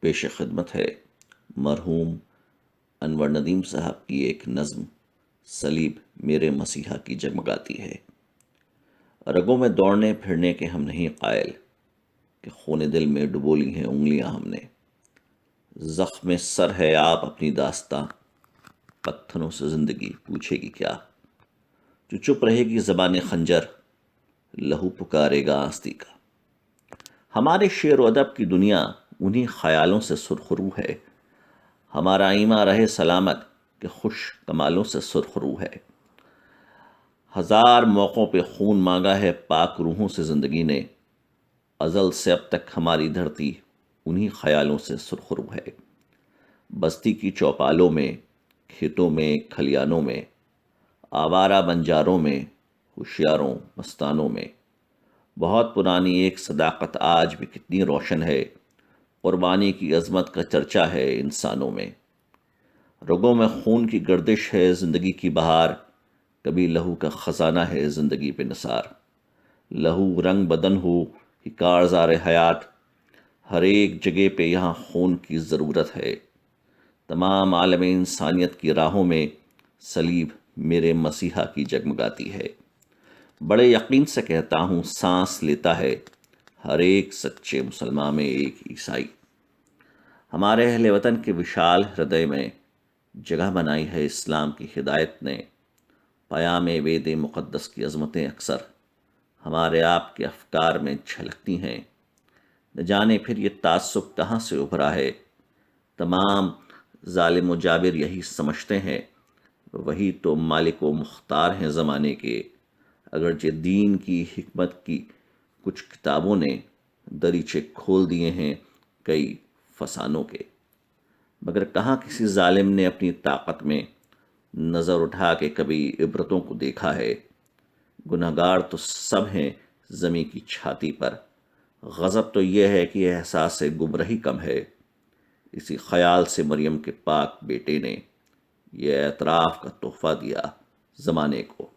پیش خدمت ہے مرحوم انور ندیم صاحب کی ایک نظم صلیب میرے مسیحا کی جگمگاتی ہے۔ رگوں میں دوڑنے پھرنے کے ہم نہیں قائل کہ خون دل میں ڈبو لی ہیں انگلیاں ہم نے۔ زخم سر ہے آپ اپنی داستاں، پتھروں سے زندگی پوچھے گی کیا؟ جو چپ رہے گی زبان خنجر، لہو پکارے گا آستی کا۔ ہمارے شعر و ادب کی دنیا انہی خیالوں سے سرخرو ہے۔ ہمارا ایماں رہے سلامت کہ خوش کمالوں سے سرخرو ہے۔ ہزار موقعوں پہ خون مانگا ہے پاک روحوں سے زندگی نے، ازل سے اب تک ہماری دھرتی انہی خیالوں سے سرخرو ہے۔ بستی کی چوپالوں میں، کھیتوں میں، کھلیانوں میں، آوارہ بنجاروں میں، ہوشیاروں مستانوں میں، بہت پرانی ایک صداقت آج بھی کتنی روشن ہے، قربانی کی عظمت کا چرچا ہے انسانوں میں۔ رگوں میں خون کی گردش ہے زندگی کی بہار، کبھی لہو کا خزانہ ہے زندگی پہ نثار۔ لہو رنگ بدن ہو کہ کارزار حیات، ہر ایک جگہ پہ یہاں خون کی ضرورت ہے۔ تمام عالم انسانیت کی راہوں میں صلیب میرے مسیحا کی جگمگاتی ہے۔ بڑے یقین سے کہتا ہوں سانس لیتا ہے ہر ایک سچے مسلمان میں ایک عیسائی۔ ہمارے اہل وطن کے وشال ہردے میں جگہ بنائی ہے اسلام کی ہدایت نے۔ پیام وید مقدس کی عظمتیں اکثر ہمارے آپ کے افکار میں جھلکتی ہیں۔ نہ جانے پھر یہ تعصب کہاں سے ابھرا ہے، تمام ظالم و جابر یہی سمجھتے ہیں وہی تو مالک و مختار ہیں زمانے کے۔ اگرچہ دین کی حکمت کی کچھ کتابوں نے دریچے کھول دیے ہیں کئی فسانوں کے، مگر کہاں کسی ظالم نے اپنی طاقت میں نظر اٹھا کے کبھی عبرتوں کو دیکھا ہے۔ گنہگار تو سب ہیں زمیں کی چھاتی پر، غضب تو یہ ہے کہ احساس گمراہی کم ہے۔ اسی خیال سے مریم کے پاک بیٹے نے یہ اعتراف کا تحفہ دیا زمانے کو۔